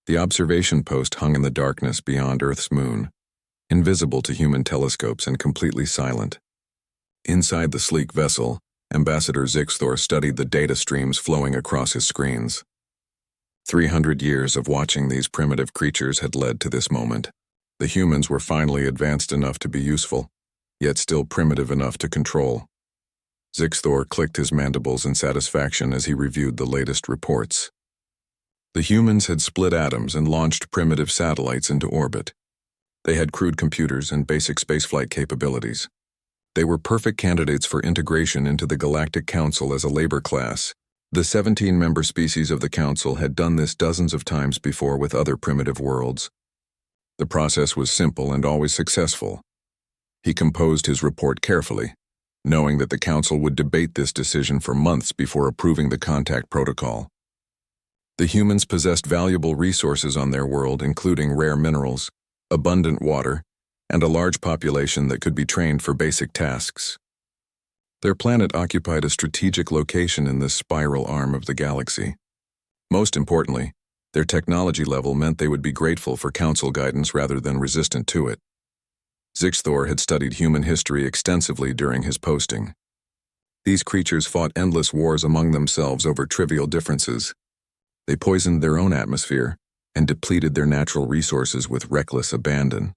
The observation post hung in the darkness beyond Earth's moon, invisible to human telescopes and completely silent. Inside the sleek vessel, Ambassador Zixthor studied the data streams flowing across his screens. 300 years of watching these primitive creatures had led to this moment. The humans were finally advanced enough to be useful, yet still primitive enough to control. Zixthor clicked his mandibles in satisfaction as he reviewed the latest reports. The humans had split atoms and launched primitive satellites into orbit. They had crude computers and basic spaceflight capabilities. They were perfect candidates for integration into the Galactic Council as a labor class. The 17-member species of the Council had done this dozens of times before with other primitive worlds. The process was simple and always successful. He composed his report carefully, knowing that the Council would debate this decision for months before approving the contact protocol. The humans possessed valuable resources on their world, including rare minerals, abundant water, and a large population that could be trained for basic tasks. Their planet occupied a strategic location in this spiral arm of the galaxy. Most importantly, their technology level meant they would be grateful for Council guidance rather than resistant to it. Zixthor had studied human history extensively during his posting. These creatures fought endless wars among themselves over trivial differences. They poisoned their own atmosphere and depleted their natural resources with reckless abandon.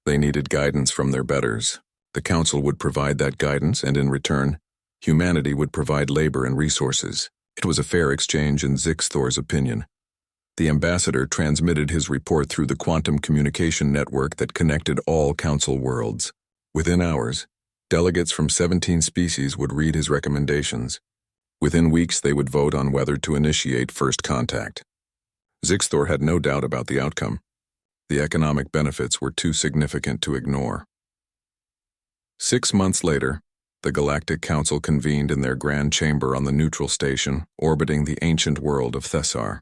They needed guidance from their betters. The Council would provide that guidance, and in return, humanity would provide labor and resources. It was a fair exchange in Zixthor's opinion. The ambassador transmitted his report through the quantum communication network that connected all Council worlds. Within hours, delegates from 17 species would read his recommendations. Within weeks, they would vote on whether to initiate first contact. Zixthor had no doubt about the outcome. The economic benefits were too significant to ignore. 6 months later, the Galactic Council convened in their grand chamber on the neutral station orbiting the ancient world of Thessar.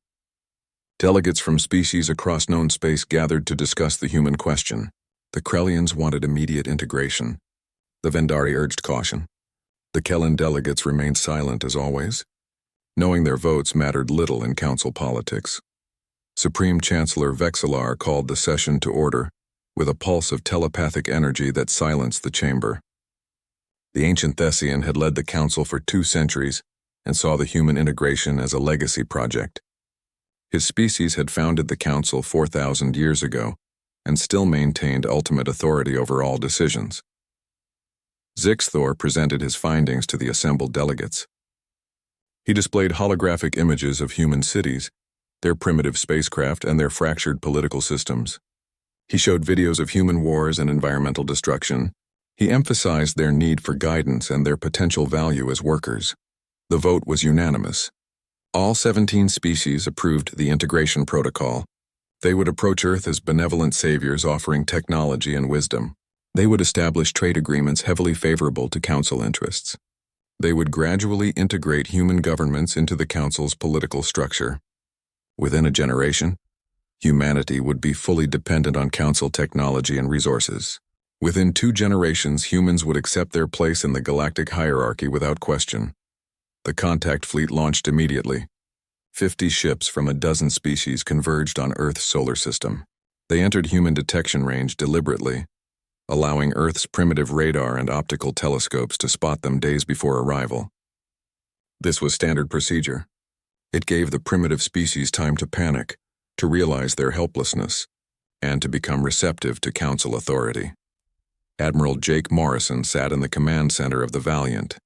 Delegates from species across known space gathered to discuss the human question. The Krellians wanted immediate integration. The Vendari urged caution. The Kellan delegates remained silent as always, knowing their votes mattered little in Council politics. Supreme Chancellor Vexillar called the session to order with a pulse of telepathic energy that silenced the chamber. The ancient Thessian had led the Council for 2 centuries and saw the human integration as a legacy project. His species had founded the Council 4,000 years ago and still maintained ultimate authority over all decisions. Zixthor presented his findings to the assembled delegates. He displayed holographic images of human cities, their primitive spacecraft, and their fractured political systems. He showed videos of human wars and environmental destruction. He emphasized their need for guidance and their potential value as workers. The vote was unanimous. All 17 species approved the integration protocol. They would approach Earth as benevolent saviors offering technology and wisdom. They would establish trade agreements heavily favorable to Council interests. They would gradually integrate human governments into the Council's political structure. Within a generation, humanity would be fully dependent on Council technology and resources. Within 2 generations, humans would accept their place in the galactic hierarchy without question. The contact fleet launched immediately. 50 ships from a dozen species converged on Earth's solar system. They entered human detection range deliberately, allowing Earth's primitive radar and optical telescopes to spot them days before arrival. This was standard procedure. It gave the primitive species time to panic, to realize their helplessness, and to become receptive to Council authority. Admiral Jake Morrison sat in the command center of the Valiant,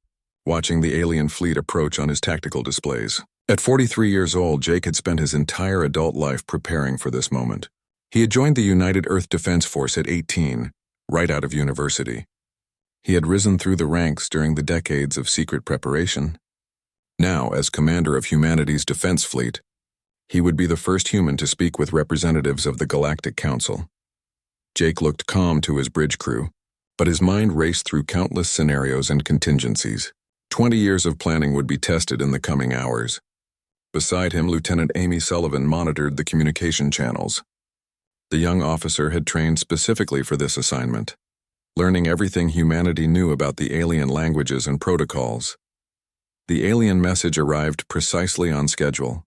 watching the alien fleet approach on his tactical displays. At 43 years old, Jake had spent his entire adult life preparing for this moment. He had joined the United Earth Defense Force at 18, right out of university. He had risen through the ranks during the decades of secret preparation. Now, as commander of humanity's defense fleet, he would be the first human to speak with representatives of the Galactic Council. Jake looked calm to his bridge crew, but his mind raced through countless scenarios and contingencies. 20 years of planning would be tested in the coming hours. Beside him, Lieutenant Amy Sullivan monitored the communication channels. The young officer had trained specifically for this assignment, learning everything humanity knew about the alien languages and protocols. The alien message arrived precisely on schedule.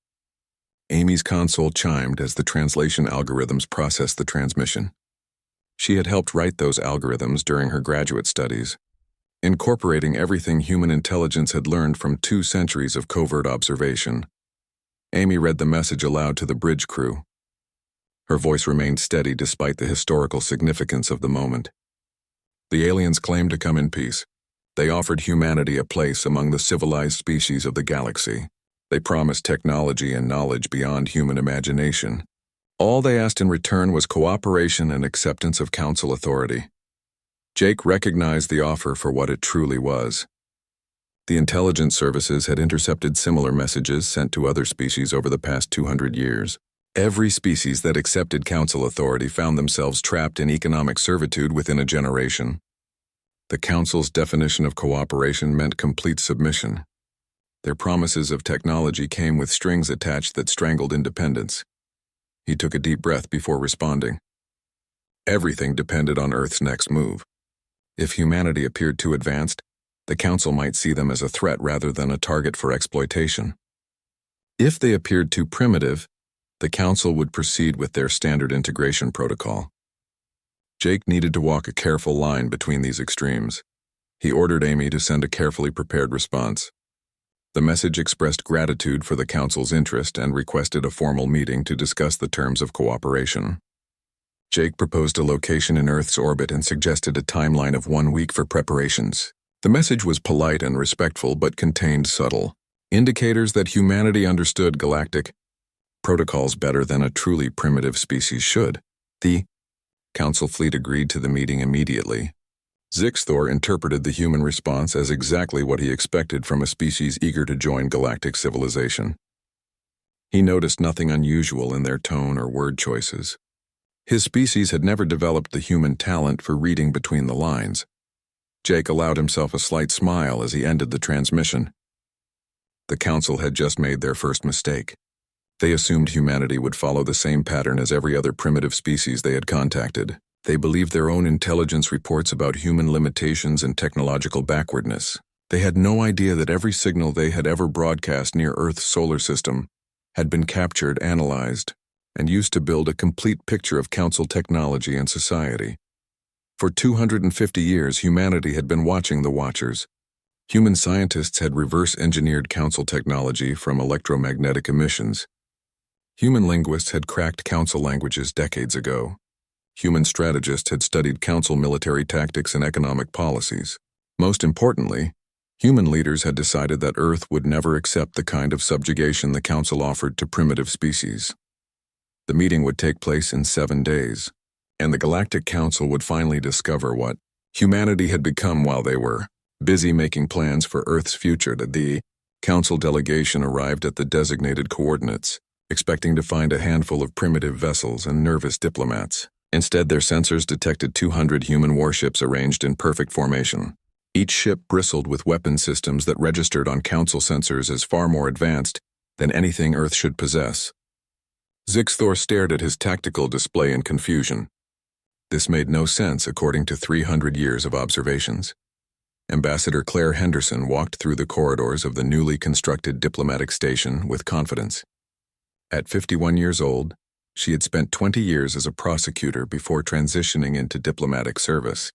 Amy's console chimed as the translation algorithms processed the transmission. She had helped write those algorithms during her graduate studies, incorporating everything human intelligence had learned from 2 centuries of covert observation. Amy read the message aloud to the bridge crew. Her voice remained steady despite the historical significance of the moment. The aliens claimed to come in peace. They offered humanity a place among the civilized species of the galaxy. They promised technology and knowledge beyond human imagination. All they asked in return was cooperation and acceptance of council authority. Jake recognized the offer for what it truly was. The intelligence services had intercepted similar messages sent to other species over the past 200 years. Every species that accepted council authority found themselves trapped in economic servitude within a generation. The council's definition of cooperation meant complete submission. Their promises of technology came with strings attached that strangled independence. He took a deep breath before responding. Everything depended on Earth's next move. If humanity appeared too advanced, the council might see them as a threat rather than a target for exploitation. If they appeared too primitive, the council would proceed with their standard integration protocol. Jake needed to walk a careful line between these extremes. He ordered Amy to send a carefully prepared response. The message expressed gratitude for the council's interest and requested a formal meeting to discuss the terms of cooperation. Jake proposed a location in Earth's orbit and suggested a timeline of 1 week for preparations. The message was polite and respectful but contained subtle indicators that humanity understood galactic protocols better than a truly primitive species should. The council fleet agreed to the meeting immediately. Zixthor interpreted the human response as exactly what he expected from a species eager to join galactic civilization. He noticed nothing unusual in their tone or word choices. His species had never developed the human talent for reading between the lines. Jake allowed himself a slight smile as he ended the transmission. The council had just made their first mistake. They assumed humanity would follow the same pattern as every other primitive species they had contacted. They believed their own intelligence reports about human limitations and technological backwardness. They had no idea that every signal they had ever broadcast near Earth's solar system had been captured, analyzed, and used to build a complete picture of council technology and society. For 250 years, humanity had been watching the Watchers. Human scientists had reverse-engineered council technology from electromagnetic emissions. Human linguists had cracked council languages decades ago. Human strategists had studied council military tactics and economic policies. Most importantly, human leaders had decided that Earth would never accept the kind of subjugation the council offered to primitive species. The meeting would take place in 7 days, and the Galactic Council would finally discover what humanity had become while they were busy making plans for Earth's future. The council delegation arrived at the designated coordinates, expecting to find a handful of primitive vessels and nervous diplomats. Instead, their sensors detected 200 human warships arranged in perfect formation. Each ship bristled with weapon systems that registered on council sensors as far more advanced than anything Earth should possess. Zixthor stared at his tactical display in confusion. This made no sense according to 300 years of observations. Ambassador Claire Henderson walked through the corridors of the newly constructed diplomatic station with confidence. At 51 years old, she had spent 20 years as a prosecutor before transitioning into diplomatic service.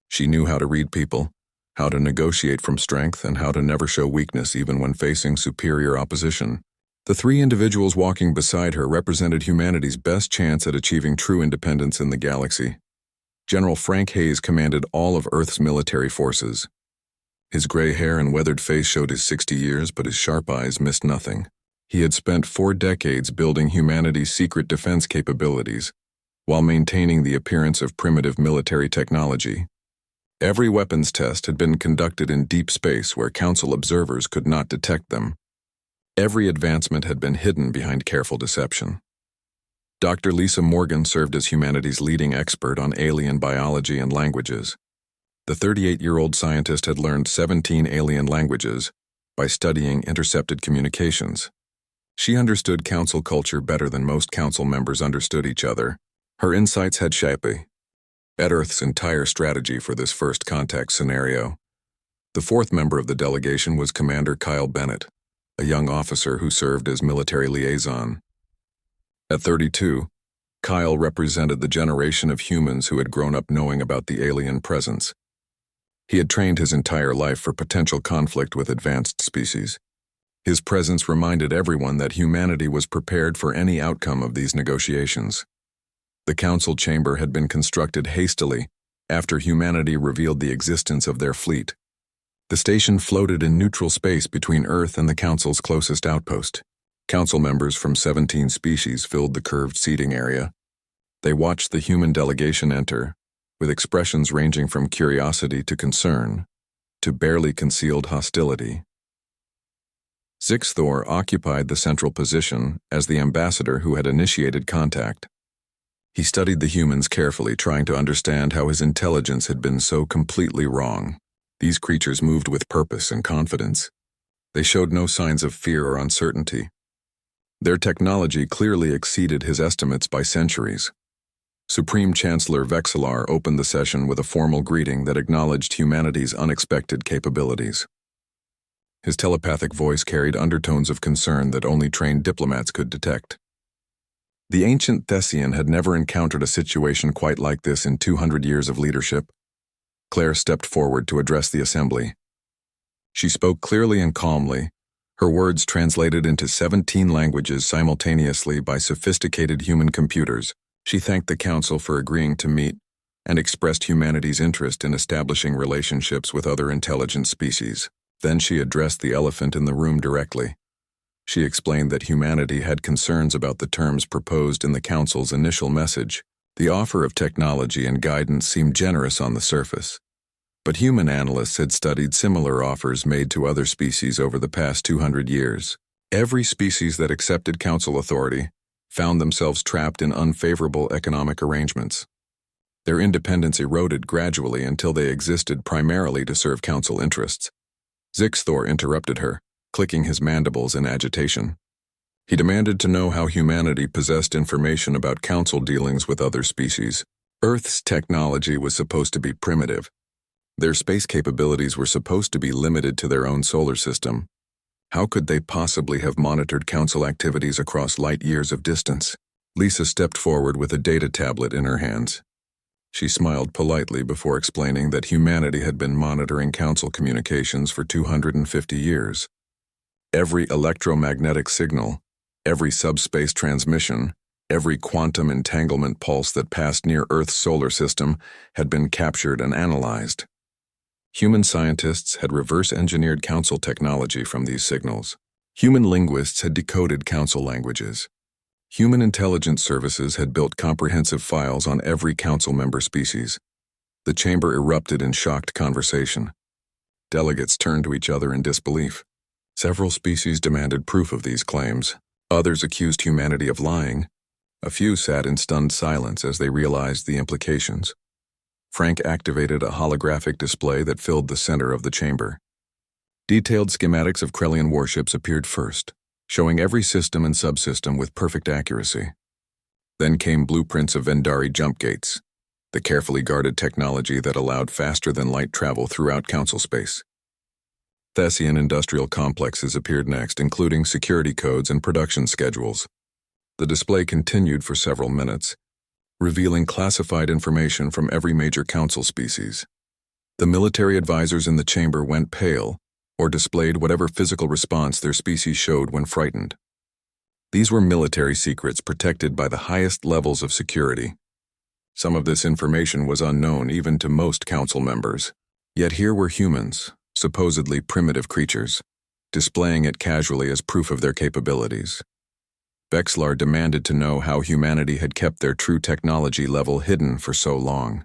She knew how to read people, how to negotiate from strength, and how to never show weakness even when facing superior opposition. The 3 individuals walking beside her represented humanity's best chance at achieving true independence in the galaxy. General Frank Hayes commanded all of Earth's military forces. His gray hair and weathered face showed his 60 years, but his sharp eyes missed nothing. He had spent 4 decades building humanity's secret defense capabilities, while maintaining the appearance of primitive military technology. Every weapons test had been conducted in deep space where council observers could not detect them. Every advancement had been hidden behind careful deception. Dr. Lisa Morgan served as humanity's leading expert on alien biology and languages. The 38-year-old scientist had learned 17 alien languages by studying intercepted communications. She understood council culture better than most council members understood each other. Her insights had shaped Earth's entire strategy for this first contact scenario. The 4th member of the delegation was Commander Kyle Bennett, a young officer who served as military liaison. At 32, Kyle represented the generation of humans who had grown up knowing about the alien presence. He had trained his entire life for potential conflict with advanced species. His presence reminded everyone that humanity was prepared for any outcome of these negotiations. The council chamber had been constructed hastily after humanity revealed the existence of their fleet. The station floated in neutral space between Earth and the council's closest outpost. Council members from 17 species filled the curved seating area. They watched the human delegation enter, with expressions ranging from curiosity to concern, to barely concealed hostility. Zixthor occupied the central position as the ambassador who had initiated contact. He studied the humans carefully, trying to understand how his intelligence had been so completely wrong. These creatures moved with purpose and confidence. They showed no signs of fear or uncertainty. Their technology clearly exceeded his estimates by centuries. Supreme Chancellor Vexillar opened the session with a formal greeting that acknowledged humanity's unexpected capabilities. His telepathic voice carried undertones of concern that only trained diplomats could detect. The ancient Thessian had never encountered a situation quite like this in 200 years of leadership. Claire stepped forward to address the assembly. She spoke clearly and calmly, her words translated into 17 languages simultaneously by sophisticated human computers. She thanked the council for agreeing to meet and expressed humanity's interest in establishing relationships with other intelligent species. Then she addressed the elephant in the room directly. She explained that humanity had concerns about the terms proposed in the council's initial message. The offer of technology and guidance seemed generous on the surface, but human analysts had studied similar offers made to other species over the past 200 years. Every species that accepted council authority found themselves trapped in unfavorable economic arrangements. Their independence eroded gradually until they existed primarily to serve council interests. Zixthor interrupted her, clicking his mandibles in agitation. He demanded to know how humanity possessed information about council dealings with other species. Earth's technology was supposed to be primitive. Their space capabilities were supposed to be limited to their own solar system. How could they possibly have monitored council activities across light years of distance? Lisa stepped forward with a data tablet in her hands. She smiled politely before explaining that humanity had been monitoring council communications for 250 years. Every electromagnetic signal, every subspace transmission, every quantum entanglement pulse that passed near Earth's solar system had been captured and analyzed. Human scientists had reverse-engineered council technology from these signals. Human linguists had decoded council languages. Human intelligence services had built comprehensive files on every council member species. The chamber erupted in shocked conversation. Delegates turned to each other in disbelief. Several species demanded proof of these claims. Others accused humanity of lying. A few sat in stunned silence as they realized the implications. Frank activated a holographic display that filled the center of the chamber. Detailed schematics of Krellian warships appeared first, showing every system and subsystem with perfect accuracy. Then came blueprints of Vendari jump gates, the carefully guarded technology that allowed faster-than-light travel throughout council space. Thessian industrial complexes appeared next, including security codes and production schedules. The display continued for several minutes, revealing classified information from every major council species. The military advisors in the chamber went pale, or displayed whatever physical response their species showed when frightened. These were military secrets protected by the highest levels of security. Some of this information was unknown even to most council members. Yet here were humans, supposedly primitive creatures, displaying it casually as proof of their capabilities. Vexillar demanded to know how humanity had kept their true technology level hidden for so long.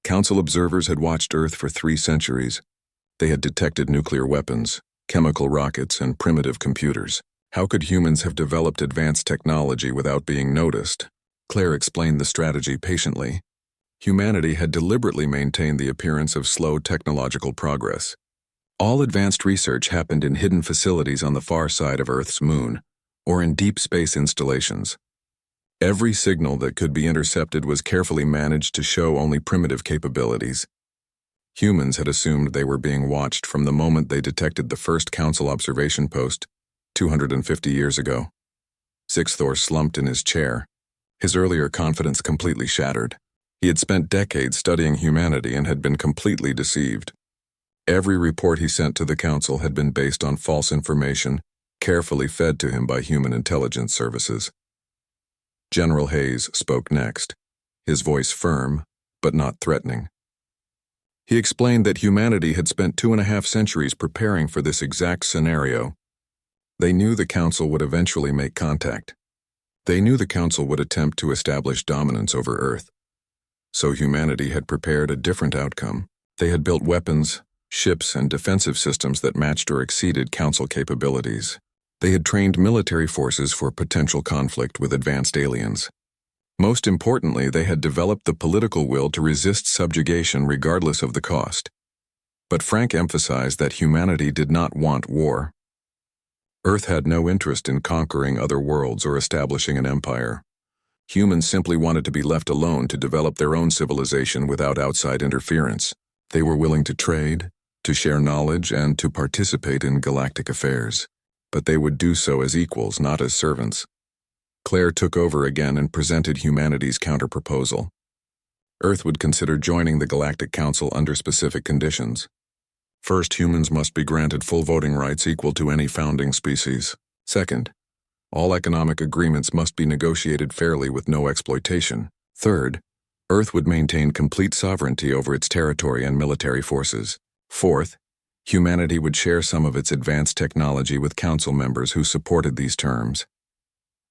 Council observers had watched Earth for 3 centuries. They had detected nuclear weapons, chemical rockets, and primitive computers. How could humans have developed advanced technology without being noticed? Claire explained the strategy patiently. Humanity had deliberately maintained the appearance of slow technological progress. All advanced research happened in hidden facilities on the far side of Earth's moon, or in deep space installations. Every signal that could be intercepted was carefully managed to show only primitive capabilities. Humans had assumed they were being watched from the moment they detected the first Council observation post 250 years ago. Zixthor slumped in his chair, his earlier confidence completely shattered. He had spent decades studying humanity and had been completely deceived. Every report he sent to the Council had been based on false information, carefully fed to him by human intelligence services. General Hayes spoke next, his voice firm, but not threatening. He explained that humanity had spent 2.5 centuries preparing for this exact scenario. They knew the Council would eventually make contact. They knew the Council would attempt to establish dominance over Earth. So humanity had prepared a different outcome. They had built weapons, ships, and defensive systems that matched or exceeded Council capabilities. They had trained military forces for potential conflict with advanced aliens. Most importantly, they had developed the political will to resist subjugation regardless of the cost. But Frank emphasized that humanity did not want war. Earth had no interest in conquering other worlds or establishing an empire. Humans simply wanted to be left alone to develop their own civilization without outside interference. They were willing to trade, to share knowledge, and to participate in galactic affairs. But they would do so as equals, not as servants. Claire took over again and presented humanity's counterproposal. Earth would consider joining the Galactic Council under specific conditions. First, humans must be granted full voting rights equal to any founding species. Second, all economic agreements must be negotiated fairly with no exploitation. Third, Earth would maintain complete sovereignty over its territory and military forces. Fourth, humanity would share some of its advanced technology with Council members who supported these terms.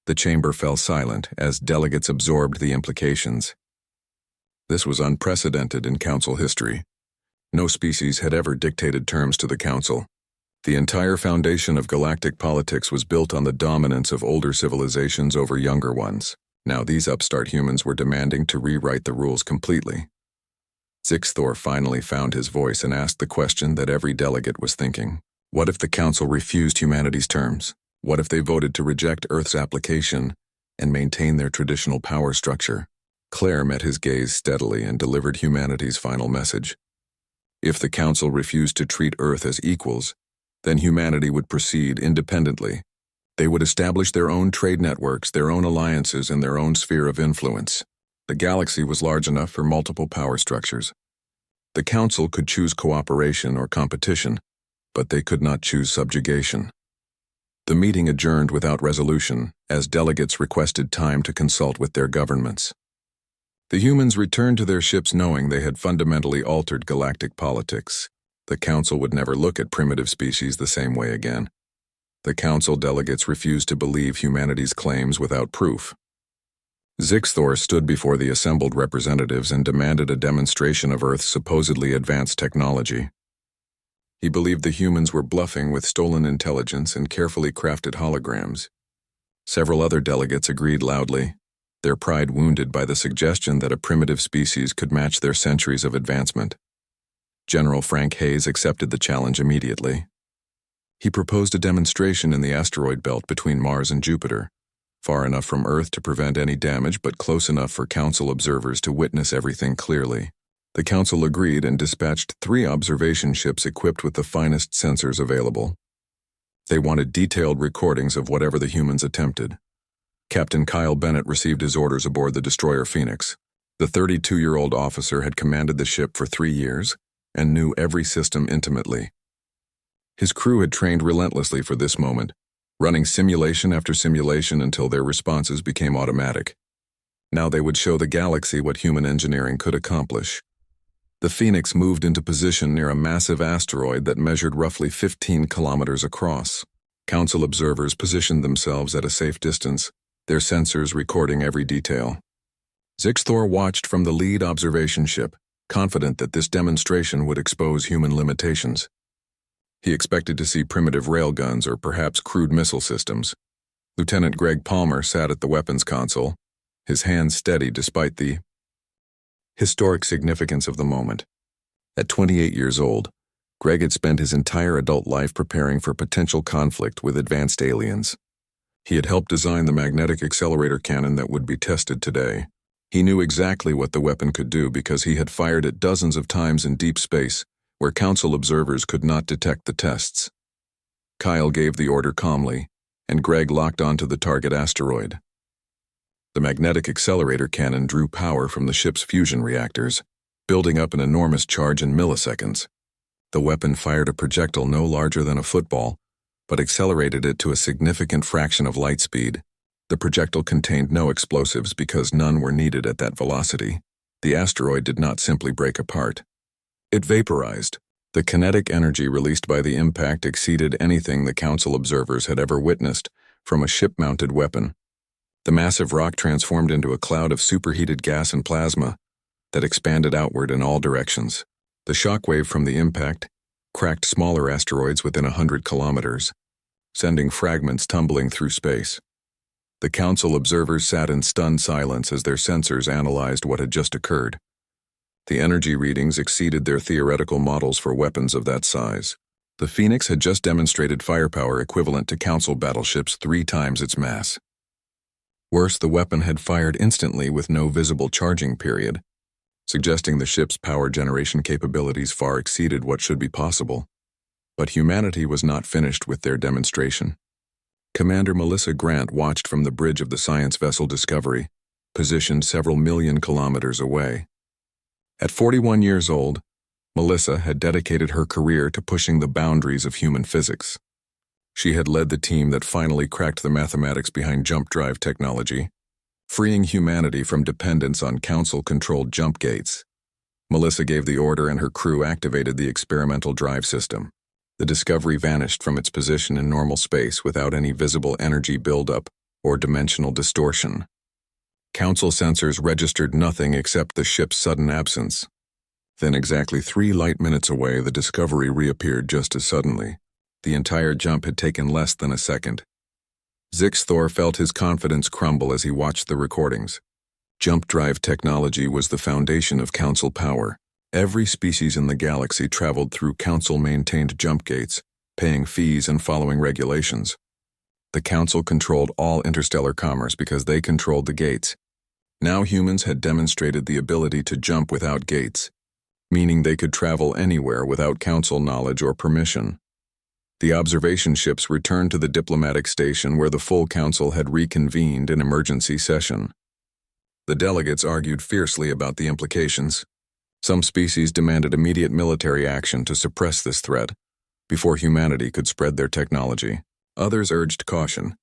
The chamber fell silent as delegates absorbed the implications. This was unprecedented in Council history. No species had ever dictated terms to the Council. The entire foundation of galactic politics was built on the dominance of older civilizations over younger ones. Now these upstart humans were demanding to rewrite the rules completely. Zixthor finally found his voice and asked the question that every delegate was thinking. What if the Council refused humanity's terms? What if they voted to reject Earth's application and maintain their traditional power structure? Claire met his gaze steadily and delivered humanity's final message. If the Council refused to treat Earth as equals, then humanity would proceed independently. They would establish their own trade networks, their own alliances, and their own sphere of influence. The galaxy was large enough for multiple power structures. The Council could choose cooperation or competition, but they could not choose subjugation. The meeting adjourned without resolution, as delegates requested time to consult with their governments. The humans returned to their ships knowing they had fundamentally altered galactic politics. The Council would never look at primitive species the same way again. The Council delegates refused to believe humanity's claims without proof. Zixthor stood before the assembled representatives and demanded a demonstration of Earth's supposedly advanced technology. He believed the humans were bluffing with stolen intelligence and carefully crafted holograms. Several other delegates agreed loudly, their pride wounded by the suggestion that a primitive species could match their centuries of advancement. General Frank Hayes accepted the challenge immediately. He proposed a demonstration in the asteroid belt between Mars and Jupiter, far enough from Earth to prevent any damage but close enough for Council observers to witness everything clearly. The Council agreed and dispatched 3 observation ships equipped with the finest sensors available. They wanted detailed recordings of whatever the humans attempted. Captain Kyle Bennett received his orders aboard the destroyer Phoenix. The 32-year-old officer had commanded the ship for 3 years and knew every system intimately. His crew had trained relentlessly for this moment, running simulation after simulation until their responses became automatic. Now they would show the galaxy what human engineering could accomplish. The Phoenix moved into position near a massive asteroid that measured roughly 15 kilometers across. Council observers positioned themselves at a safe distance, their sensors recording every detail. Zixthor watched from the lead observation ship, confident that this demonstration would expose human limitations. He expected to see primitive railguns or perhaps crude missile systems. Lieutenant Greg Palmer sat at the weapons console, his hands steady despite the historic significance of the moment. At 28 years old, Greg had spent his entire adult life preparing for potential conflict with advanced aliens. He had helped design the magnetic accelerator cannon that would be tested today. He knew exactly what the weapon could do because he had fired it dozens of times in deep space, where Council observers could not detect the tests. Kyle gave the order calmly, and Greg locked onto the target asteroid. The magnetic accelerator cannon drew power from the ship's fusion reactors, building up an enormous charge in milliseconds. The weapon fired a projectile no larger than a football, but accelerated it to a significant fraction of light speed. The projectile contained no explosives because none were needed at that velocity. The asteroid did not simply break apart. It vaporized. The kinetic energy released by the impact exceeded anything the Council observers had ever witnessed from a ship-mounted weapon. The massive rock transformed into a cloud of superheated gas and plasma that expanded outward in all directions. The shockwave from the impact cracked smaller asteroids within 100 kilometers, sending fragments tumbling through space. The Council observers sat in stunned silence as their sensors analyzed what had just occurred. The energy readings exceeded their theoretical models for weapons of that size. The Phoenix had just demonstrated firepower equivalent to Council battleships 3 times its mass. Worse, the weapon had fired instantly with no visible charging period, suggesting the ship's power generation capabilities far exceeded what should be possible. But humanity was not finished with their demonstration. Commander Melissa Grant watched from the bridge of the science vessel Discovery, positioned several million kilometers away. At 41 years old, Melissa had dedicated her career to pushing the boundaries of human physics. She had led the team that finally cracked the mathematics behind jump drive technology, freeing humanity from dependence on Council-controlled jump gates. Melissa gave the order and her crew activated the experimental drive system. The Discovery vanished from its position in normal space without any visible energy buildup or dimensional distortion. Council sensors registered nothing except the ship's sudden absence. Then exactly 3 light minutes away, the Discovery reappeared just as suddenly. The entire jump had taken less than a second. Zixthor felt his confidence crumble as he watched the recordings. Jump drive technology was the foundation of Council power. Every species in the galaxy traveled through Council-maintained jump gates, paying fees and following regulations. The Council controlled all interstellar commerce because they controlled the gates. Now humans had demonstrated the ability to jump without gates, meaning they could travel anywhere without Council knowledge or permission. The observation ships returned to the diplomatic station where the full Council had reconvened in emergency session. The delegates argued fiercely about the implications. Some species demanded immediate military action to suppress this threat before humanity could spread their technology. Others urged caution,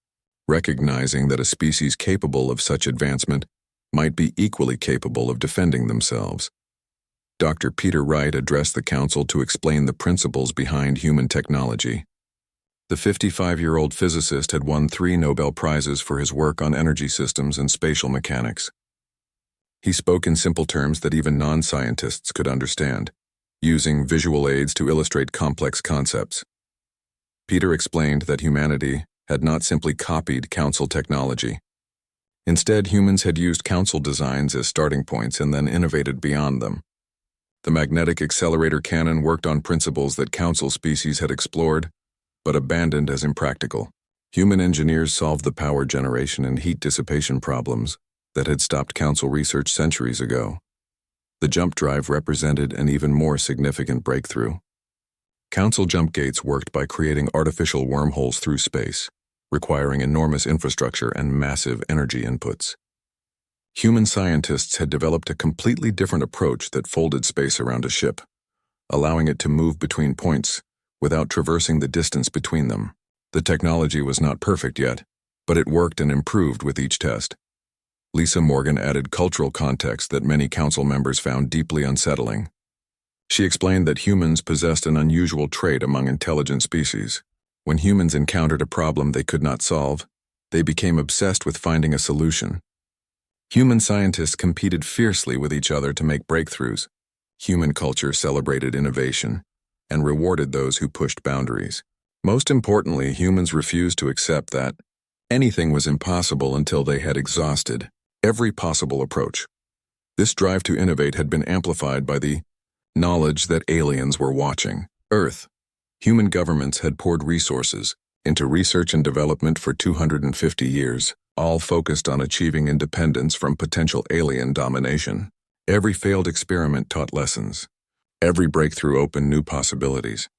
recognizing that a species capable of such advancement might be equally capable of defending themselves. Dr. Peter Wright addressed the Council to explain the principles behind human technology. The 55-year-old physicist had won 3 Nobel Prizes for his work on energy systems and spatial mechanics. He spoke in simple terms that even non-scientists could understand, using visual aids to illustrate complex concepts. Peter explained that humanity had not simply copied Council technology. Instead, humans had used Council designs as starting points and then innovated beyond them. The magnetic accelerator cannon worked on principles that Council species had explored, but abandoned as impractical. Human engineers solved the power generation and heat dissipation problems that had stopped Council research centuries ago. The jump drive represented an even more significant breakthrough. Council jump gates worked by creating artificial wormholes through space, requiring enormous infrastructure and massive energy inputs. Human scientists had developed a completely different approach that folded space around a ship, allowing it to move between points without traversing the distance between them. The technology was not perfect yet, but it worked and improved with each test. Lisa Morgan added cultural context that many Council members found deeply unsettling. She explained that humans possessed an unusual trait among intelligent species. When humans encountered a problem they could not solve, they became obsessed with finding a solution. Human scientists competed fiercely with each other to make breakthroughs. Human culture celebrated innovation and rewarded those who pushed boundaries. Most importantly, humans refused to accept that anything was impossible until they had exhausted every possible approach. This drive to innovate had been amplified by the knowledge that aliens were watching Earth. Human governments had poured resources into research and development for 250 years. all focused on achieving independence from potential alien domination. Every failed experiment taught lessons. Every breakthrough opened new possibilities.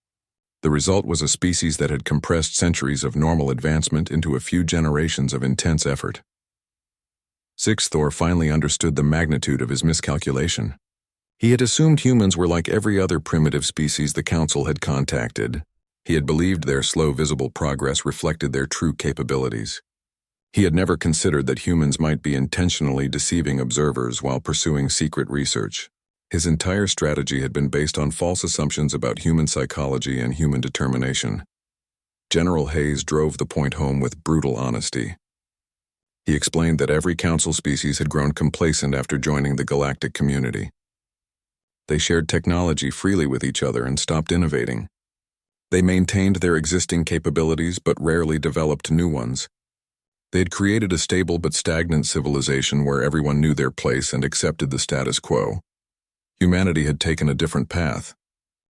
The result was a species that had compressed centuries of normal advancement into a few generations of intense effort. Sixth Thor finally understood the magnitude of his miscalculation. He had assumed humans were like every other primitive species the Council had contacted. He had believed their slow visible progress reflected their true capabilities. He had never considered that humans might be intentionally deceiving observers while pursuing secret research. His entire strategy had been based on false assumptions about human psychology and human determination. General Hayes drove the point home with brutal honesty. He explained that every Council species had grown complacent after joining the galactic community. They shared technology freely with each other and stopped innovating. They maintained their existing capabilities but rarely developed new ones. They had created a stable but stagnant civilization where everyone knew their place and accepted the status quo. Humanity had taken a different path.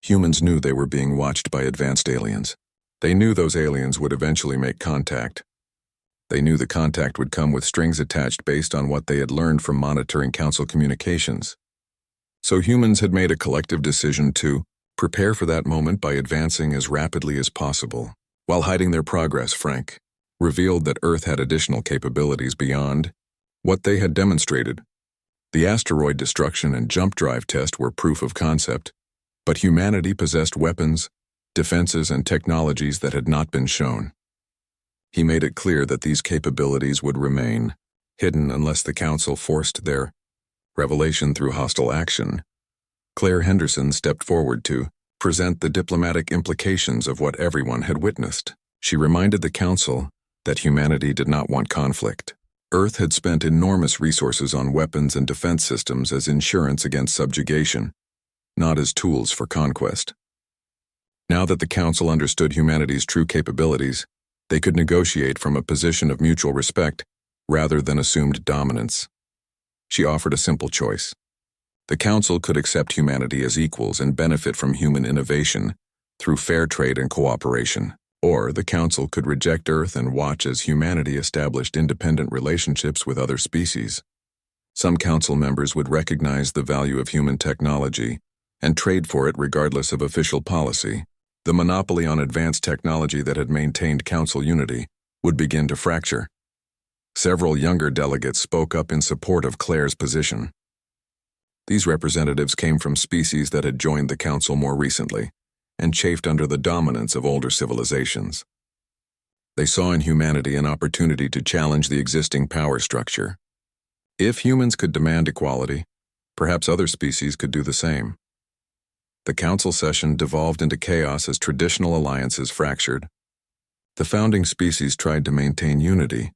Humans knew they were being watched by advanced aliens. They knew those aliens would eventually make contact. They knew the contact would come with strings attached based on what they had learned from monitoring Council communications. So humans had made a collective decision to prepare for that moment by advancing as rapidly as possible. While hiding their progress, Frank revealed that Earth had additional capabilities beyond what they had demonstrated. The asteroid destruction and jump drive test were proof of concept, but humanity possessed weapons, defenses, and technologies that had not been shown. He made it clear that these capabilities would remain hidden unless the Council forced their revelation through hostile action. Claire Henderson stepped forward to present the diplomatic implications of what everyone had witnessed. She reminded the Council that humanity did not want conflict. Earth had spent enormous resources on weapons and defense systems as insurance against subjugation, not as tools for conquest. Now that the Council understood humanity's true capabilities, they could negotiate from a position of mutual respect rather than assumed dominance. She offered a simple choice. The Council could accept humanity as equals and benefit from human innovation through fair trade and cooperation. Or the Council could reject Earth and watch as humanity established independent relationships with other species. Some Council members would recognize the value of human technology and trade for it regardless of official policy. The monopoly on advanced technology that had maintained Council unity would begin to fracture. Several younger delegates spoke up in support of Claire's position. These representatives came from species that had joined the Council more recently and chafed under the dominance of older civilizations. They saw in humanity an opportunity to challenge the existing power structure. If humans could demand equality, perhaps other species could do the same. The Council session devolved into chaos as traditional alliances fractured. The founding species tried to maintain unity,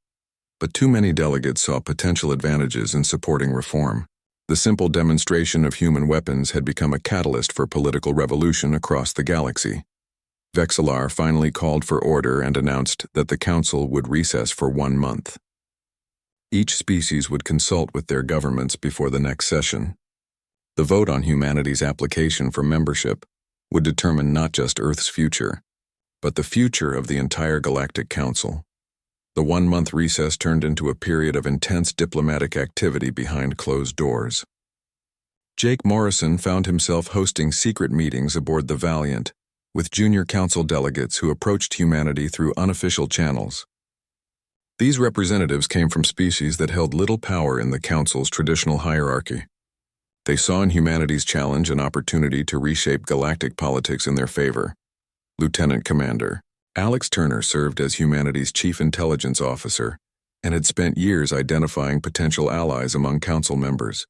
but too many delegates saw potential advantages in supporting reform. The simple demonstration of human weapons had become a catalyst for political revolution across the galaxy. Vexillar finally called for order and announced that the Council would recess for 1 month. Each species would consult with their governments before the next session. The vote on humanity's application for membership would determine not just Earth's future, but the future of the entire Galactic Council. The 1-month recess turned into a period of intense diplomatic activity behind closed doors. Jake Morrison found himself hosting secret meetings aboard the Valiant with junior Council delegates who approached humanity through unofficial channels. These representatives came from species that held little power in the Council's traditional hierarchy. They saw in humanity's challenge an opportunity to reshape galactic politics in their favor. Lieutenant Commander Alex Turner served as humanity's chief intelligence officer and had spent years identifying potential allies among Council members.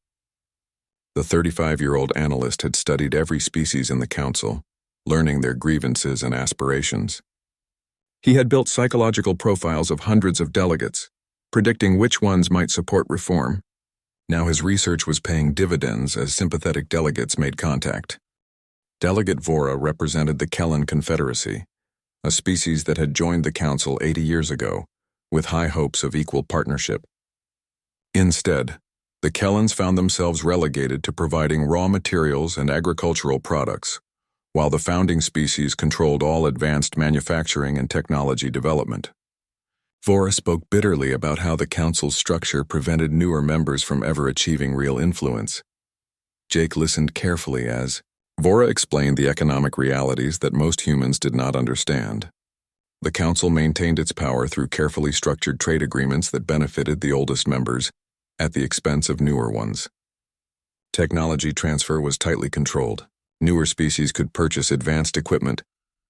The 35-year-old analyst had studied every species in the Council, learning their grievances and aspirations. He had built psychological profiles of hundreds of delegates, predicting which ones might support reform. Now his research was paying dividends as sympathetic delegates made contact. Delegate Vora represented the Kellan Confederacy, a species that had joined the Council 80 years ago, with high hopes of equal partnership. Instead, the Kellans found themselves relegated to providing raw materials and agricultural products, while the founding species controlled all advanced manufacturing and technology development. Vora spoke bitterly about how the council's structure prevented newer members from ever achieving real influence. Jake listened carefully as Vora explained the economic realities that most humans did not understand. The council maintained its power through carefully structured trade agreements that benefited the oldest members at the expense of newer ones. Technology transfer was tightly controlled. Newer species could purchase advanced equipment,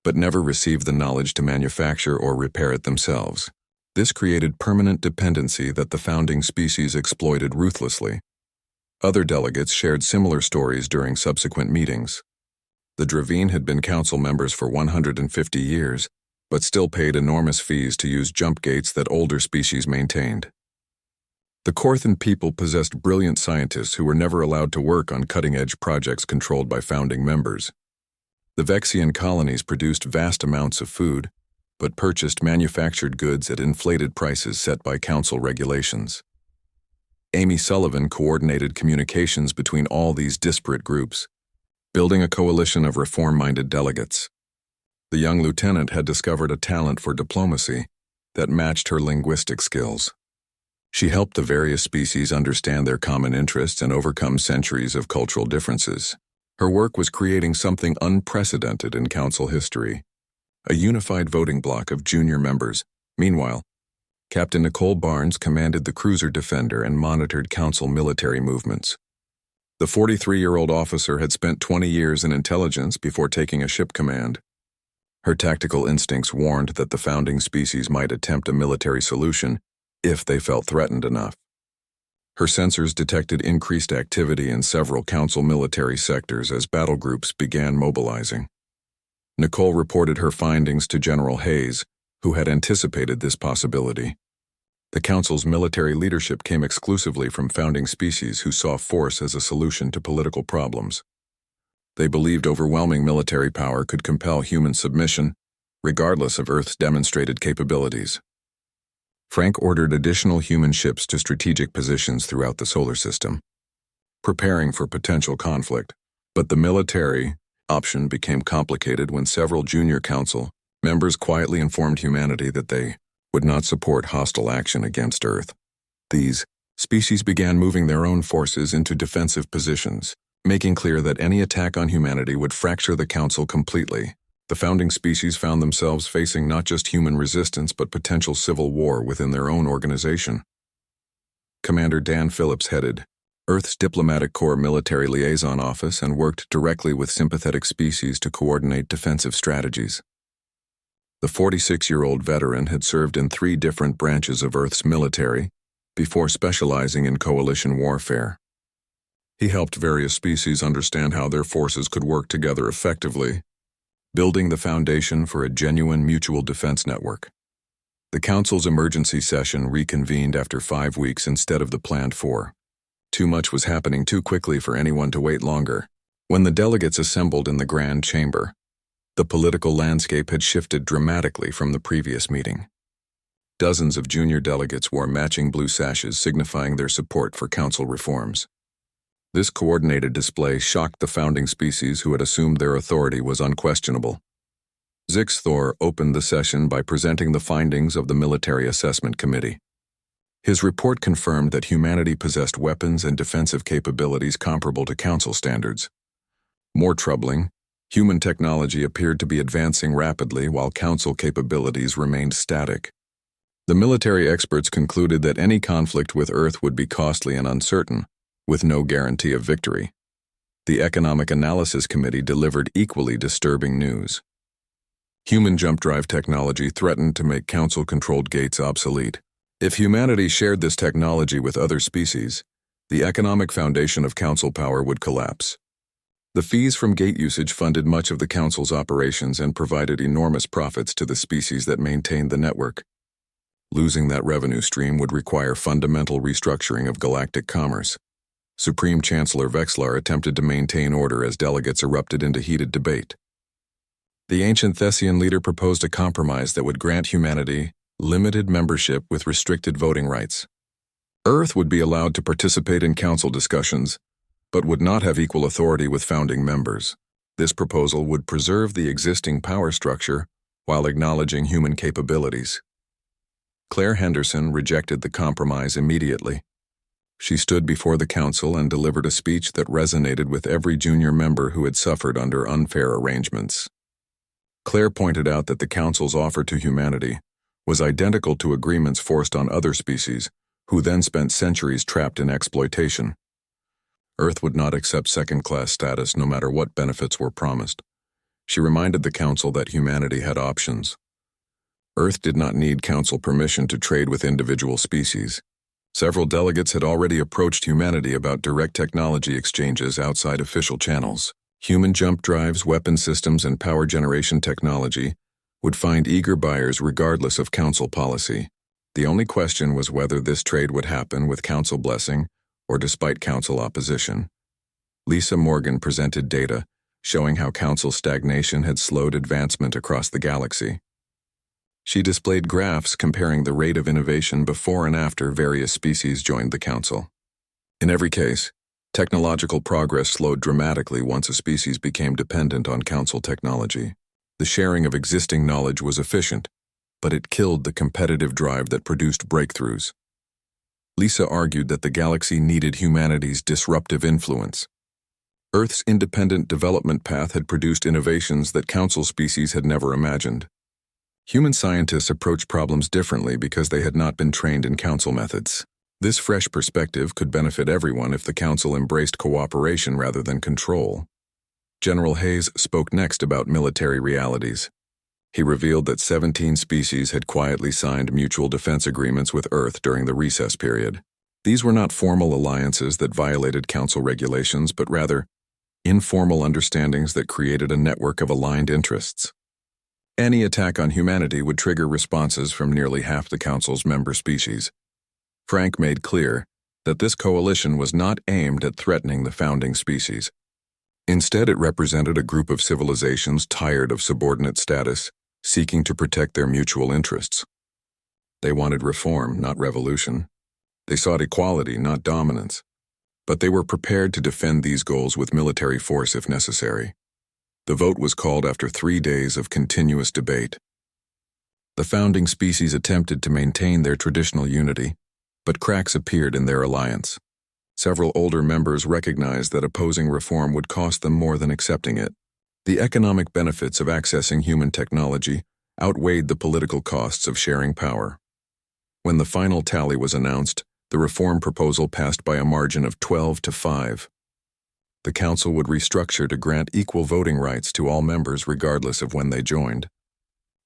but never receive the knowledge to manufacture or repair it themselves. This created permanent dependency that the founding species exploited ruthlessly. Other delegates shared similar stories during subsequent meetings. The Dravine had been council members for 150 years, but still paid enormous fees to use jump gates that older species maintained. The Korthan people possessed brilliant scientists who were never allowed to work on cutting-edge projects controlled by founding members. The Vexian colonies produced vast amounts of food, but purchased manufactured goods at inflated prices set by council regulations. Amy Sullivan coordinated communications between all these disparate groups, building a coalition of reform-minded delegates. The young lieutenant had discovered a talent for diplomacy that matched her linguistic skills. She helped the various species understand their common interests and overcome centuries of cultural differences. Her work was creating something unprecedented in council history, a unified voting bloc of junior members. Meanwhile, Captain Nicole Barnes commanded the cruiser Defender and monitored council military movements. The 43-year-old officer had spent 20 years in intelligence before taking a ship command. Her tactical instincts warned that the founding species might attempt a military solution if they felt threatened enough. Her sensors detected increased activity in several council military sectors as battle groups began mobilizing. Nicole reported her findings to General Hayes, who had anticipated this possibility. The council's military leadership came exclusively from founding species who saw force as a solution to political problems. They believed overwhelming military power could compel human submission, regardless of Earth's demonstrated capabilities. Frank ordered additional human ships to strategic positions throughout the solar system, preparing for potential conflict. But the military option became complicated when several junior council members quietly informed humanity that they would not support hostile action against Earth. These species began moving their own forces into defensive positions, making clear that any attack on humanity would fracture the council completely. The founding species found themselves facing not just human resistance but potential civil war within their own organization. Commander Dan Phillips headed Earth's Diplomatic Corps Military Liaison Office and worked directly with sympathetic species to coordinate defensive strategies. The 46-year-old veteran had served in 3 different branches of Earth's military before specializing in coalition warfare. He helped various species understand how their forces could work together effectively, building the foundation for a genuine mutual defense network. The Council's emergency session reconvened after 5 weeks instead of the planned 4. Too much was happening too quickly for anyone to wait longer. When the delegates assembled in the Grand Chamber, the political landscape had shifted dramatically from the previous meeting. Dozens of junior delegates wore matching blue sashes signifying their support for Council reforms. This coordinated display shocked the founding species who had assumed their authority was unquestionable. Zix Thor opened the session by presenting the findings of the Military Assessment Committee. His report confirmed that humanity possessed weapons and defensive capabilities comparable to Council standards. More troubling, human technology appeared to be advancing rapidly while Council capabilities remained static. The military experts concluded that any conflict with Earth would be costly and uncertain, with no guarantee of victory. The Economic Analysis Committee delivered equally disturbing news. Human jump drive technology threatened to make Council-controlled gates obsolete. If humanity shared this technology with other species, the economic foundation of Council power would collapse. The fees from gate usage funded much of the Council's operations and provided enormous profits to the species that maintained the network. Losing that revenue stream would require fundamental restructuring of galactic commerce. Supreme Chancellor Vexlar attempted to maintain order as delegates erupted into heated debate. The ancient Thessian leader proposed a compromise that would grant humanity limited membership with restricted voting rights. Earth would be allowed to participate in council discussions, but would not have equal authority with founding members. This proposal would preserve the existing power structure while acknowledging human capabilities. Claire Henderson rejected the compromise immediately. She stood before the council and delivered a speech that resonated with every junior member who had suffered under unfair arrangements. Claire pointed out that the council's offer to humanity was identical to agreements forced on other species, who then spent centuries trapped in exploitation. Earth would not accept second-class status no matter what benefits were promised. She reminded the council that humanity had options. Earth did not need council permission to trade with individual species. Several delegates had already approached humanity about direct technology exchanges outside official channels. Human jump drives, weapon systems, and power generation technology would find eager buyers regardless of council policy. The only question was whether this trade would happen with council blessing or despite council opposition. Lisa Morgan presented data showing how council stagnation had slowed advancement across the galaxy. She displayed graphs comparing the rate of innovation before and after various species joined the council. In every case, technological progress slowed dramatically once a species became dependent on council technology. The sharing of existing knowledge was efficient, but it killed the competitive drive that produced breakthroughs. Lisa argued that the galaxy needed humanity's disruptive influence. Earth's independent development path had produced innovations that council species had never imagined. Human scientists approached problems differently because they had not been trained in council methods. This fresh perspective could benefit everyone if the council embraced cooperation rather than control. General Hayes spoke next about military realities. He revealed that 17 species had quietly signed mutual defense agreements with Earth during the recess period. These were not formal alliances that violated council regulations, but rather informal understandings that created a network of aligned interests. Any attack on humanity would trigger responses from nearly half the council's member species. Frank made clear that this coalition was not aimed at threatening the founding species. Instead, it represented a group of civilizations tired of subordinate status, seeking to protect their mutual interests. They wanted reform, not revolution. They sought equality, not dominance. But they were prepared to defend these goals with military force if necessary. The vote was called after 3 days of continuous debate. The founding species attempted to maintain their traditional unity, but cracks appeared in their alliance. Several older members recognized that opposing reform would cost them more than accepting it. The economic benefits of accessing human technology outweighed the political costs of sharing power. When the final tally was announced, the reform proposal passed by a margin of 12-5. The council would restructure to grant equal voting rights to all members regardless of when they joined.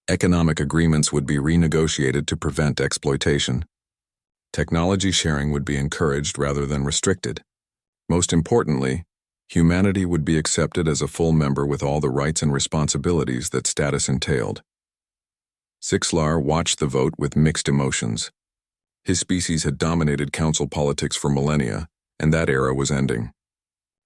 Economic agreements would be renegotiated to prevent exploitation. Technology sharing would be encouraged rather than restricted. Most importantly, humanity would be accepted as a full member with all the rights and responsibilities that status entailed. Sixlar watched the vote with mixed emotions. His species had dominated council politics for millennia, and that era was ending.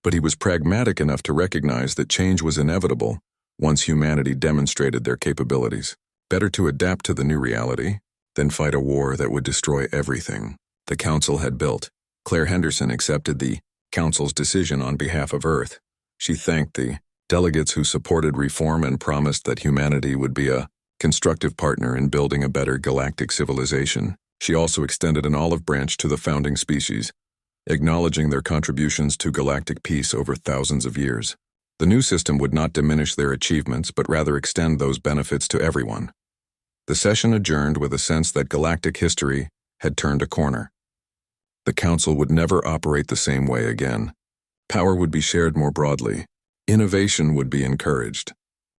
But he was pragmatic enough to recognize that change was inevitable once humanity demonstrated their capabilities. Better to adapt to the new reality than fight a war that would destroy everything the council had built. Claire Henderson accepted the council's decision on behalf of Earth. She thanked the delegates who supported reform and promised that humanity would be a constructive partner in building a better galactic civilization. She also extended an olive branch to the founding species, acknowledging their contributions to galactic peace over thousands of years. The new system would not diminish their achievements, but rather extend those benefits to everyone. The session adjourned with a sense that galactic history had turned a corner. The council would never operate the same way again. Power would be shared more broadly. Innovation would be encouraged.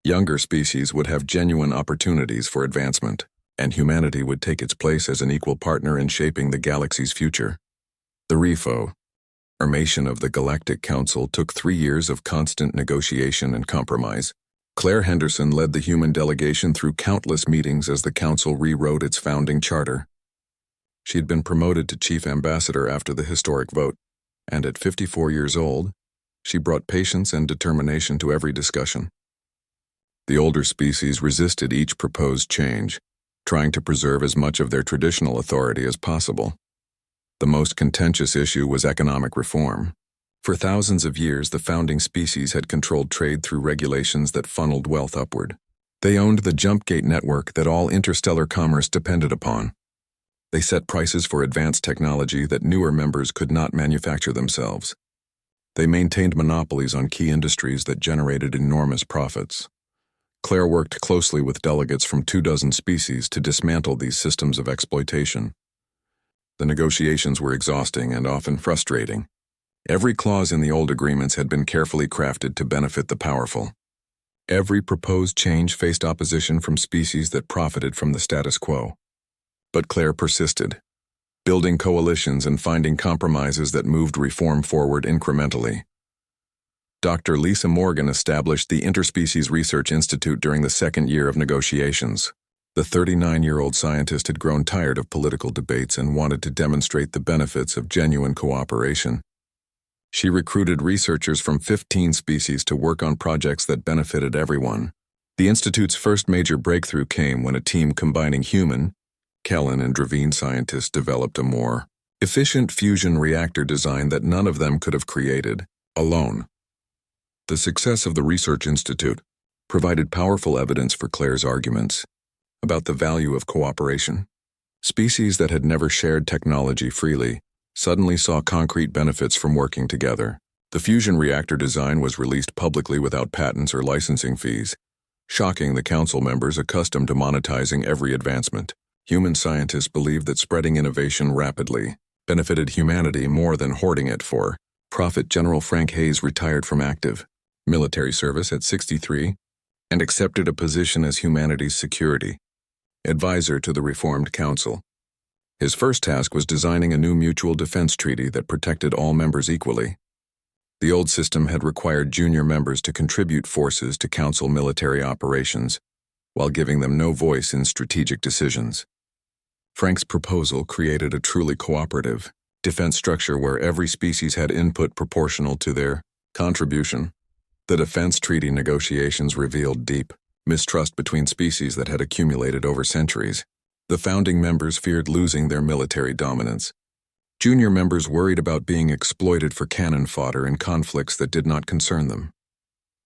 Younger species would have genuine opportunities for advancement, and humanity would take its place as an equal partner in shaping the galaxy's future. The reformation of the Galactic Council took 3 years of constant negotiation and compromise. Claire Henderson led the human delegation through countless meetings as the council rewrote its founding charter. She had been promoted to chief ambassador after the historic vote, and at 54 years old, she brought patience and determination to every discussion. The older species resisted each proposed change, trying to preserve as much of their traditional authority as possible. The most contentious issue was economic reform. For thousands of years, the founding species had controlled trade through regulations that funneled wealth upward. They owned the jump gate network that all interstellar commerce depended upon. They set prices for advanced technology that newer members could not manufacture themselves. They maintained monopolies on key industries that generated enormous profits. Claire worked closely with delegates from 24 species to dismantle these systems of exploitation. The negotiations were exhausting and often frustrating. Every clause in the old agreements had been carefully crafted to benefit the powerful. Every proposed change faced opposition from species that profited from the status quo. But Claire persisted, building coalitions and finding compromises that moved reform forward incrementally. Dr. Lisa Morgan established the Interspecies Research Institute during the second year of negotiations. The 39-year-old scientist had grown tired of political debates and wanted to demonstrate the benefits of genuine cooperation. She recruited researchers from 15 species to work on projects that benefited everyone. The Institute's first major breakthrough came when a team combining human, Kellen, and Dravine scientists developed a more efficient fusion reactor design that none of them could have created alone. The success of the Research Institute provided powerful evidence for Claire's arguments about the value of cooperation. Species that had never shared technology freely suddenly saw concrete benefits from working together. The fusion reactor design was released publicly without patents or licensing fees, shocking the council members accustomed to monetizing every advancement. Human scientists believed that spreading innovation rapidly benefited humanity more than hoarding it for profit. General Frank Hayes retired from active military service at 63 and accepted a position as humanity's security advisor to the Reformed Council. His first task was designing a new mutual defense treaty that protected all members equally. The old system had required junior members to contribute forces to council military operations, while giving them no voice in strategic decisions. Frank's proposal created a truly cooperative defense structure where every species had input proportional to their contribution. The defense treaty negotiations revealed deep mistrust between species that had accumulated over centuries. The founding members feared losing their military dominance. Junior members worried about being exploited for cannon fodder in conflicts that did not concern them.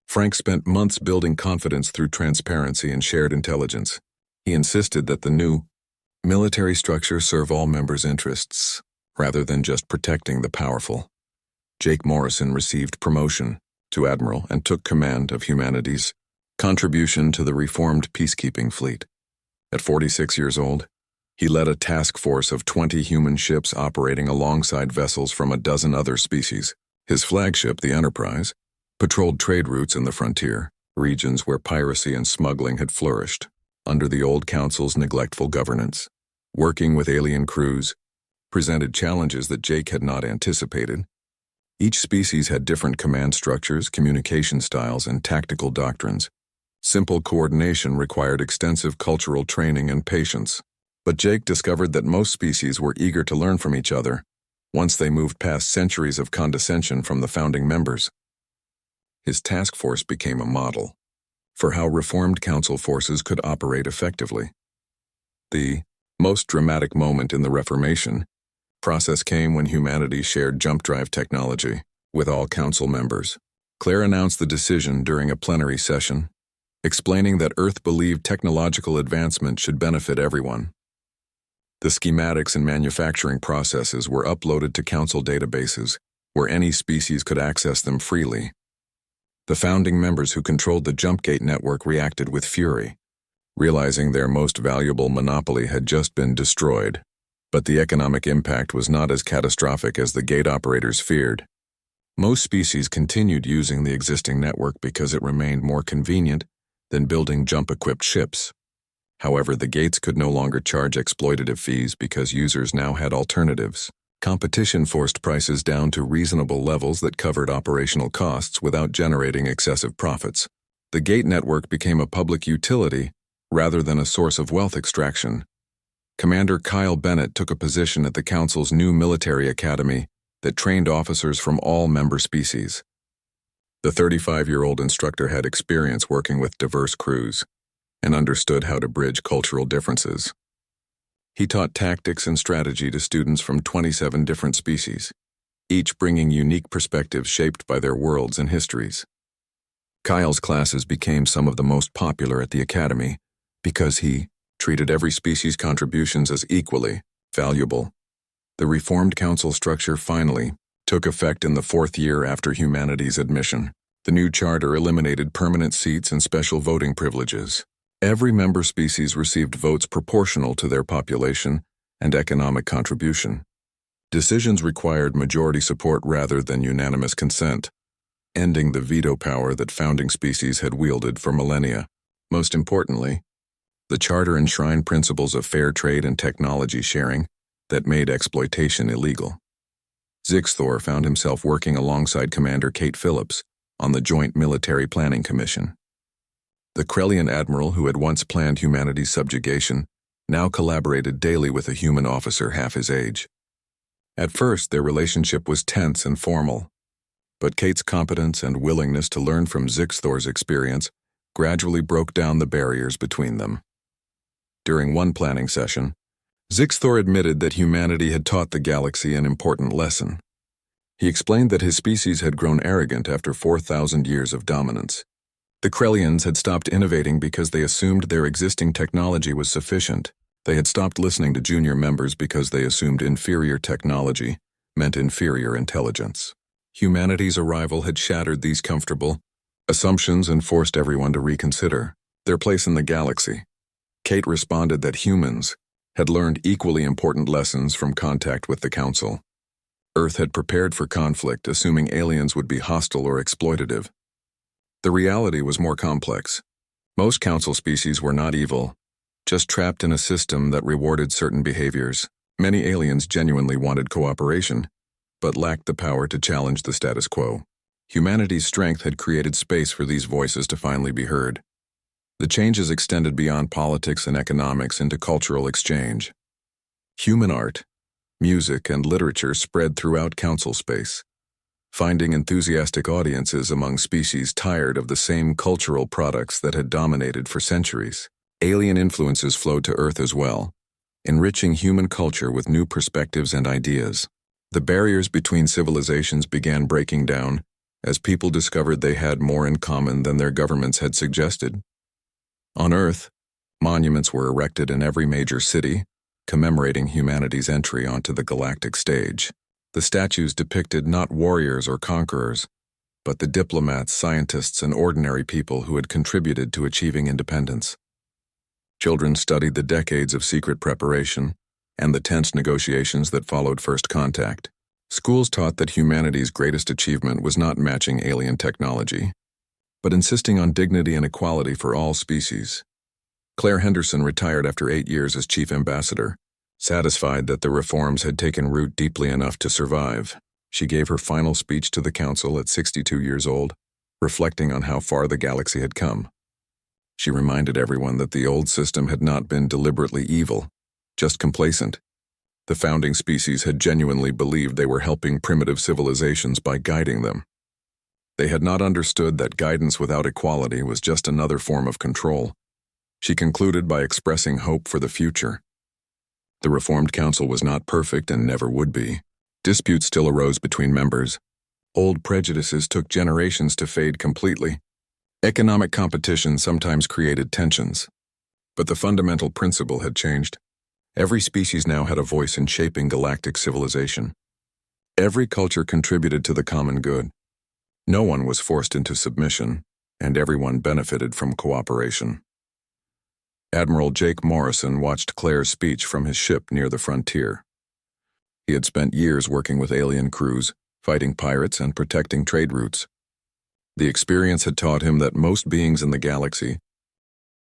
Frank spent months building confidence through transparency and shared intelligence. He insisted that the new military structure serve all members' interests, rather than just protecting the powerful. Jake Morrison received promotion to admiral and took command of humanity's contribution to the reformed peacekeeping fleet. At 46 years old, he led a task force of 20 human ships operating alongside vessels from a dozen other species. His flagship, the Enterprise, patrolled trade routes in the frontier, regions where piracy and smuggling had flourished, under the old council's neglectful governance. Working with alien crews presented challenges that Jake had not anticipated. Each species had different command structures, communication styles, and tactical doctrines. Simple coordination required extensive cultural training and patience. But Jake discovered that most species were eager to learn from each other once they moved past centuries of condescension from the founding members. His task force became a model for how reformed council forces could operate effectively. The most dramatic moment in the Reformation process came when humanity shared jump drive technology with all council members. Claire announced the decision during a plenary session, explaining that Earth believed technological advancement should benefit everyone. The schematics and manufacturing processes were uploaded to council databases, where any species could access them freely. The founding members who controlled the Jumpgate network reacted with fury, realizing their most valuable monopoly had just been destroyed. But the economic impact was not as catastrophic as the gate operators feared. Most species continued using the existing network because it remained more convenient than building jump-equipped ships. However, the gates could no longer charge exploitative fees because users now had alternatives. Competition forced prices down to reasonable levels that covered operational costs without generating excessive profits. The gate network became a public utility rather than a source of wealth extraction. Commander Kyle Bennett took a position at the Council's new military academy that trained officers from all member species. The 35-year-old instructor had experience working with diverse crews and understood how to bridge cultural differences. He taught tactics and strategy to students from 27 different species, each bringing unique perspectives shaped by their worlds and histories. Kyle's classes became some of the most popular at the academy because he treated every species' contributions as equally Valuable. The reformed council structure finally took effect in the 4th year after humanity's admission. The new charter eliminated permanent seats and special voting privileges. Every member species received votes proportional to their population and economic contribution. Decisions required majority support rather than unanimous consent, ending the veto power that founding species had wielded for millennia. Most importantly, the charter enshrined principles of fair trade and technology sharing that made exploitation illegal. Zixthor found himself working alongside Commander Kate Phillips on the Joint Military Planning Commission. The Krellian admiral who had once planned humanity's subjugation now collaborated daily with a human officer half his age. At first, their relationship was tense and formal, but Kate's competence and willingness to learn from Zixthor's experience gradually broke down the barriers between them. During one planning session, Zixthor admitted that humanity had taught the galaxy an important lesson. He explained that his species had grown arrogant after 4,000 years of dominance. The Krellians had stopped innovating because they assumed their existing technology was sufficient. They had stopped listening to junior members because they assumed inferior technology meant inferior intelligence. Humanity's arrival had shattered these comfortable assumptions and forced everyone to reconsider their place in the galaxy. Kate responded that humans had learned equally important lessons from contact with the Council. Earth had prepared for conflict, assuming aliens would be hostile or exploitative. The reality was more complex. Most Council species were not evil, just trapped in a system that rewarded certain behaviors. Many aliens genuinely wanted cooperation, but lacked the power to challenge the status quo. Humanity's strength had created space for these voices to finally be heard. The changes extended beyond politics and economics into cultural exchange. Human art, music, and literature spread throughout Council space, finding enthusiastic audiences among species tired of the same cultural products that had dominated for centuries. Alien influences flowed to Earth as well, enriching human culture with new perspectives and ideas. The barriers between civilizations began breaking down as people discovered they had more in common than their governments had suggested. On Earth, monuments were erected in every major city, commemorating humanity's entry onto the galactic stage. The statues depicted not warriors or conquerors, but the diplomats, scientists, and ordinary people who had contributed to achieving independence. Children studied the decades of secret preparation and the tense negotiations that followed first contact. Schools taught that humanity's greatest achievement was not matching alien technology, but insisting on dignity and equality for all species. Claire Henderson retired after 8 years as chief ambassador, satisfied that the reforms had taken root deeply enough to survive. She gave her final speech to the Council at 62 years old, reflecting on how far the galaxy had come. She reminded everyone that the old system had not been deliberately evil, just complacent. The founding species had genuinely believed they were helping primitive civilizations by guiding them. They had not understood that guidance without equality was just another form of control. She concluded by expressing hope for the future. The Reformed Council was not perfect and never would be. Disputes still arose between members. Old prejudices took generations to fade completely. Economic competition sometimes created tensions. But the fundamental principle had changed. Every species now had a voice in shaping galactic civilization. Every culture contributed to the common good. No one was forced into submission, and everyone benefited from cooperation. Admiral Jake Morrison watched Claire's speech from his ship near the frontier. He had spent years working with alien crews, fighting pirates and protecting trade routes. The experience had taught him that most beings in the galaxy